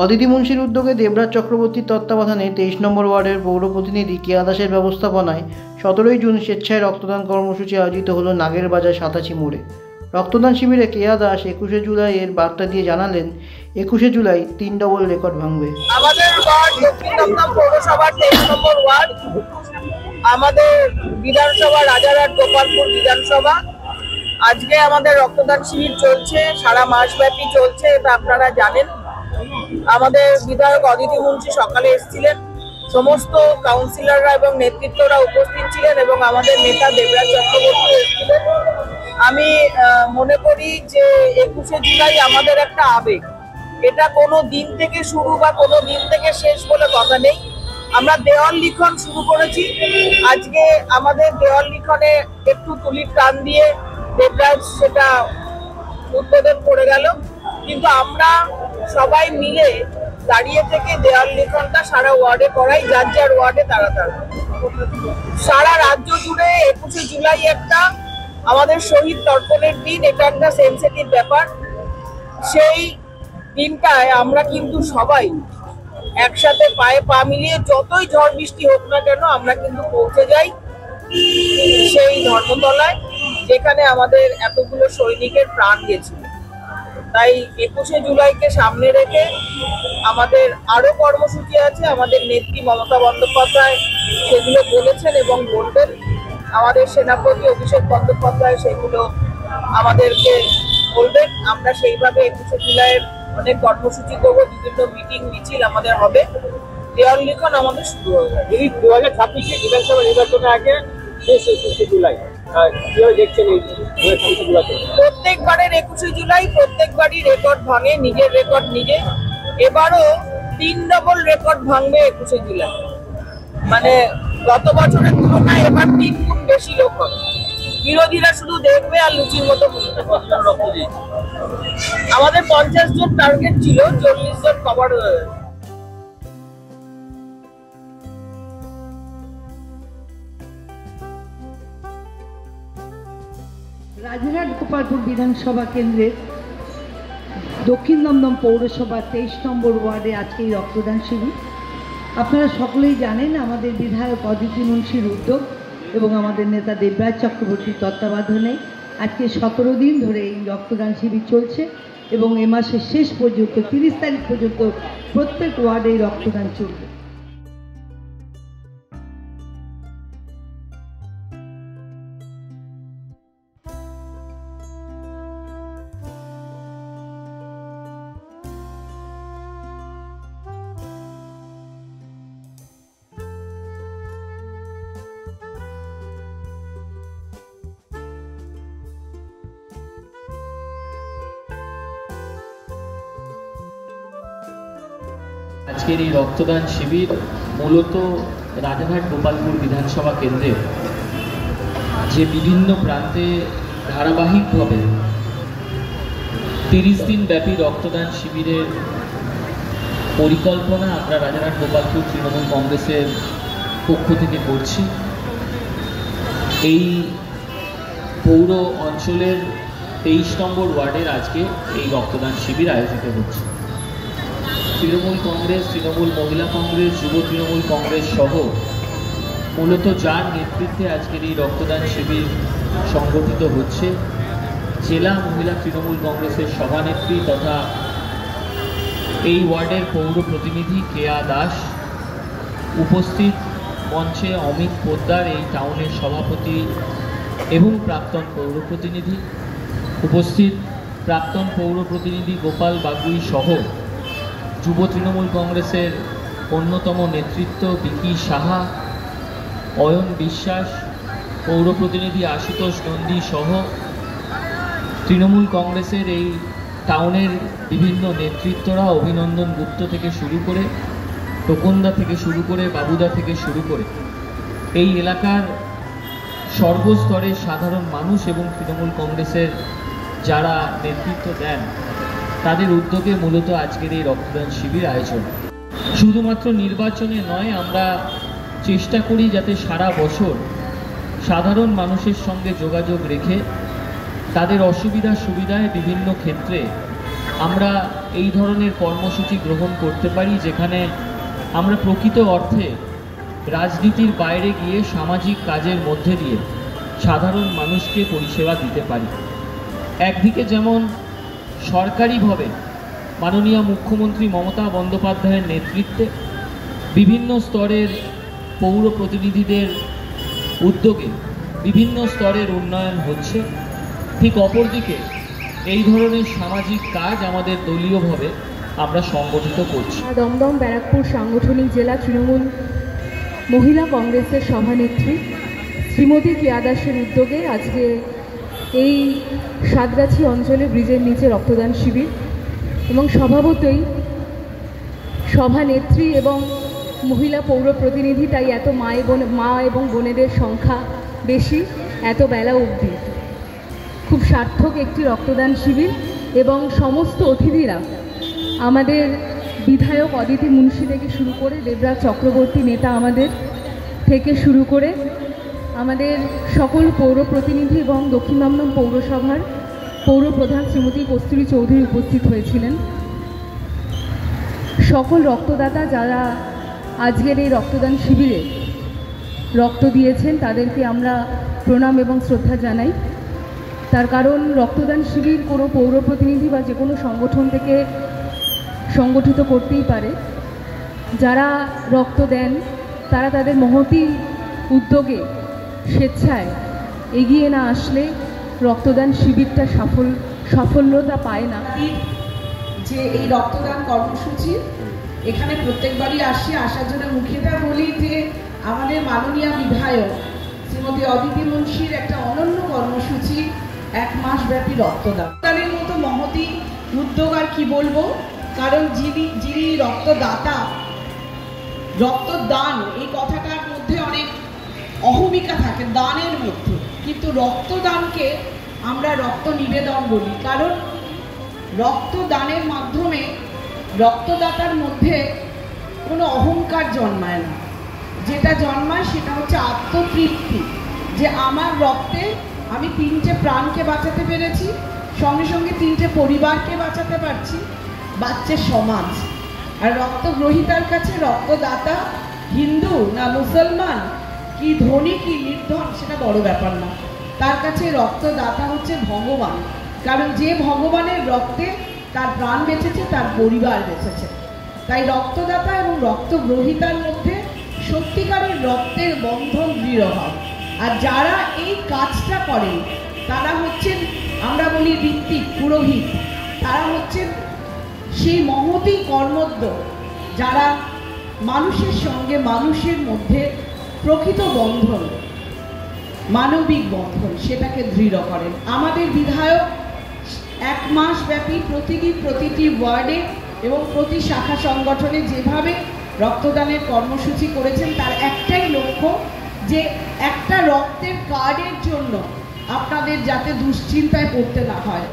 অদিতি মুন্সির উদ্যোগে দেবরাজ চক্রবর্তীর তত্ত্বাবধানে 23 নম্বর ওয়ার্ডের পৌর প্রতিনিধি কেয়া দাসের ব্যবস্থাপনায় 17 জুন স্বেচ্ছায় রক্তদান কর্মসূচি আয়োজিত হলো নাগেরবাজার সাতাচি মোড়ে। রক্তদান শিবিরে কেয়া দাস 21শে জুলাইয়ের বার্তা দিয়ে জানালেন, 21শে জুলাই 3 ডবল রেকর্ড ভাঙবে। আমাদের ওয়ার্ড দক্ষিণ দমদম পৌরসভার 23 নম্বর ওয়ার্ড, আমাদের বিধানসভা রাজারহাট গোপালপুর বিধানসভা। আজকে আমাদের রক্তদান শিবির চলছে, সারা মাসব্যাপী চলছে, এটা আপনারা জানেন। আমাদের বিধায়ক অদিতি মুন্সি সকালে এসেছিলেন, সমস্ত কাউন্সিলররা এবং নেতৃত্বরা উপস্থিত ছিলেন এবং আমাদের নেতা দেবরাজ চক্রবর্তী এসেছিলেন। আমি মনে করি যে 21শে জুলাই আমাদের একটা আবেগ, এটা কোনো দিন থেকে শুরু বা কোনো দিন থেকে শেষ বলে কথা নেই। আমরা দেওয়াল লিখন শুরু করেছি, আজকে আমাদের দেওয়াল লিখনে একটু তুলির টান দিয়ে দেবরাজ সেটা উদ্বোধন করে গেল, কিন্তু আমরা সবাই মিলে দাঁড়িয়ে থেকে দেওয়াল লিখনটা সারা ওয়ার্ডে করাই, যার যার ওয়ার্ডে তারা সারা রাজ্য জুড়ে 21শে জুলাই একটা আমাদের শহীদ তর্পণের দিন, এটা একটা সেন্সিটিভ ব্যাপার। সেই দিনটায় আমরা কিন্তু সবাই একসাথে পায়ে পা মিলিয়ে যতই ঝড় বৃষ্টি হোক না কেন আমরা কিন্তু পৌঁছে যাই সেই ধর্মতলায়, যেখানে আমাদের এতগুলো সৈনিকের প্রাণ গেছিল। তাই 21শে জুলাইকে সামনে রেখে আমাদের আরো কর্মসূচি আছে। আমাদের নেত্রী মমতা বন্দ্যোপাধ্যায় সেগুলো বলেছেন এবং বলবেন, আমাদের সেনাপতি অভিষেক বন্দ্যোপাধ্যায় সেগুলো আমাদেরকে বলবেন। আমরা সেইভাবে 21শে জুলাইয়ের অনেক কর্মসূচি করবো, বিভিন্ন মিটিং মিছিল আমাদের হবে, দেওয়াল লিখন আমাদের শুরু হবে। 2026 বিধানসভা নির্বাচনের আগে শেষ 21শে জুলাই প্রত্যেকবারের 21শে জুলাই প্রত্যেকবারই রেকর্ড ভাঙে, নিজের রেকর্ড নিজে। এবারও 3 ডবল রেকর্ড ভাঙবে 21শে জুলাই, মানে গত বছরের তুলনায় এবার 3 গুণ বেশি লোক হবে। বিরোধীরা শুধু দেখবে আর লুচির মতো বুঝতে পারবে। আমাদের 50 জন টার্গেট ছিল, 40 জন কভার হয়ে গেছে। রাজারহাট গোপালপুর বিধানসভা কেন্দ্রের দক্ষিণ দমদম পৌরসভার 23 নম্বর ওয়ার্ডে আজকে এই রক্তদান শিবির। আপনারা সকলেই জানেন আমাদের বিধায়ক অদিতি মুন্সির উদ্যোগ এবং আমাদের নেতা দেবরাজ চক্রবর্তীর তত্ত্বাবধানে আজকে 17 দিন ধরে এই রক্তদান শিবির চলছে এবং এ মাসের শেষ পর্যন্ত 30 তারিখ পর্যন্ত প্রত্যেক ওয়ার্ডে এই রক্তদান চলবে। আজকের এই রক্তদান শিবির মূলত রাজারহাট গোপালপুর বিধানসভা কেন্দ্রে যে বিভিন্ন প্রান্তে ধারাবাহিকভাবে 30 দিন ব্যাপী রক্তদান শিবিরের পরিকল্পনা আমরা রাজারহাট গোপালপুর তৃণমূল কংগ্রেসের পক্ষ থেকে করছি। এই পৌর অঞ্চলের 23 নম্বর ওয়ার্ডের আজকে এই রক্তদান শিবির আয়োজিত হচ্ছে। তৃণমূল কংগ্রেস, তৃণমূল মহিলা কংগ্রেস, যুব তৃণমূল কংগ্রেস সহ মূলত যার নেতৃত্বে আজকের এই রক্তদান শিবির সংগঠিত হচ্ছে, জেলা মহিলা তৃণমূল কংগ্রেসের সভানেত্রী তথা এই ওয়ার্ডের পৌর প্রতিনিধি কেয়া দাস উপস্থিত, মঞ্চে অমিত পোদ্দার এই টাউনের সভাপতি এবং প্রাক্তন পৌর প্রতিনিধি উপস্থিত, প্রাক্তন পৌর প্রতিনিধি গোপাল বাগুই সহ যুব তৃণমূল কংগ্রেসের অন্যতম নেতৃত্ব বিকি সাহা, অয়ন বিশ্বাস, পৌর প্রতিনিধি আশুতোষ নন্দী সহ তৃণমূল কংগ্রেসের এই টাউনের বিভিন্ন নেতৃত্বরা, অভিনন্দন গুপ্ত থেকে শুরু করে, টোকনদা থেকে শুরু করে, বাবুদা থেকে শুরু করে এই এলাকার সর্বস্তরের সাধারণ মানুষ এবং তৃণমূল কংগ্রেসের যারা নেতৃত্ব দেন তাদের উদ্যোগে মূলত আজকের এই রক্তদান শিবির আয়োজন। শুধুমাত্র নির্বাচনে নয়, আমরা চেষ্টা করি যাতে সারা বছর সাধারণ মানুষের সঙ্গে যোগাযোগ রেখে তাদের অসুবিধা সুবিধায় বিভিন্ন ক্ষেত্রে আমরা এই ধরনের কর্মসূচি গ্রহণ করতে পারি, যেখানে আমরা প্রকৃত অর্থে রাজনীতির বাইরে গিয়ে সামাজিক কাজের মধ্যে দিয়ে সাধারণ মানুষকে পরিষেবা দিতে পারি। একদিকে যেমন সরকারিভাবে মাননীয় মুখ্যমন্ত্রী মমতা বন্দ্যোপাধ্যায়ের নেতৃত্বে বিভিন্ন স্তরের পৌর প্রতিনিধিদের উদ্যোগে বিভিন্ন স্তরের উন্নয়ন হচ্ছে, ঠিক অপরদিকে এই ধরনের সামাজিক কাজ আমাদের দলীয়ভাবে আমরা সংগঠিত করছি। দমদম ব্যারাকপুর সাংগঠনিক জেলা তৃণমূল মহিলা কংগ্রেসের সভানেত্রী শ্রীমতী কেয়া দাসের উদ্যোগে আজকে এই সাতগাছি অঞ্চলে ব্রিজের নিচে রক্তদান শিবির, এবং স্বভাবতই সভানেত্রী এবং মহিলা পৌর প্রতিনিধি, তাই এত মা এবং বোনেদের সংখ্যা বেশি এত বেলা অবধি। খুব সার্থক একটি রক্তদান শিবির, এবং সমস্ত অতিথিরা আমাদের বিধায়ক অদিতি মুন্সি থেকে শুরু করে দেবরাজ চক্রবর্তী নেতা আমাদের থেকে শুরু করে আমাদের সকল পৌর প্রতিনিধি এবং দক্ষিণ দমদম পৌরসভার পৌরপ্রধান শ্রীমতী কস্তুরী চৌধুরী উপস্থিত হয়েছিলেন। সকল রক্তদাতা যারা আজকের এই রক্তদান শিবিরে রক্ত দিয়েছেন তাদেরকে আমরা প্রণাম এবং শ্রদ্ধা জানাই। তার কারণ রক্তদান শিবির কোনো পৌর প্রতিনিধি বা যে কোনো সংগঠন থেকে সংগঠিত করতেই পারে। যারা রক্ত দেন তারা তাদের মহতী উদ্যোগে স্বেচ্ছায় এগিয়ে না আসলে রক্তদান শিবিরটা সাফল্যতা পায় না। যে এই রক্তদান কর্মসূচি এখানে প্রত্যেকবারই আসার জন্য মুখিয়ে বলি যে আমাদের মাননীয় বিধায়ক শ্রীমতী অদিতি মুন্সির একটা অনন্য কর্মসূচি 1 মাস ব্যাপী রক্তদানের মতো মহতী উদ্যোগ আর কি বলবো, কারণ যিনি রক্তদাতা, রক্তদান এই কথাটার মধ্যে অনেক অহমিকা থাকে দানের মধ্যে, কিন্তু রক্তদানকে আমরা রক্ত নিবেদন বলি, কারণ রক্তদানের মাধ্যমে রক্তদাতার মধ্যে কোনো অহংকার জন্মায় না। যেটা জন্মায় সেটা হচ্ছে আত্মতৃপ্তি, যে আমার রক্তে আমি 3টে প্রাণকে বাঁচাতে পেরেছি, সঙ্গে সঙ্গে 3টে পরিবারকে বাঁচাতে পারছি, বাচ্চা সমাজ। আর রক্তগ্রহীতার কাছে রক্তদাতা হিন্দু না মুসলমান, কি ধনী কি নির্ধন সেটা বড় ব্যাপার না, তার কাছে রক্তদাতা হচ্ছে ভগবান। কারণ যে ভগবানের রক্তে তার প্রাণ বেঁচেছে, তার পরিবার বেঁচেছে। তাই রক্তদাতা এবং রক্তগ্রহীতার মধ্যে সত্যিকারের রক্তের বন্ধন দৃঢ় হয়। আর যারা এই কাজটা করেন তারা হচ্ছেন, আমরা বলি ঋত্বিক পুরোহিত, তারা হচ্ছেন সেই মহতী কর্মদ্য যারা মানুষের সঙ্গে মানুষের মধ্যে প্রকৃত বন্ধন, মানবিক বন্ধন সেটাকে দৃঢ় করেন। আমাদের বিধায়ক 1 মাস ব্যাপী প্রতিটি ওয়ার্ডে এবং প্রতি শাখা সংগঠনে যেভাবে রক্তদানের কর্মসূচি করেছেন, তার একটাই লক্ষ্য যে একটা রক্তের কার্ডের জন্য আপনাদের যাতে দুশ্চিন্তায় পড়তে না হয়।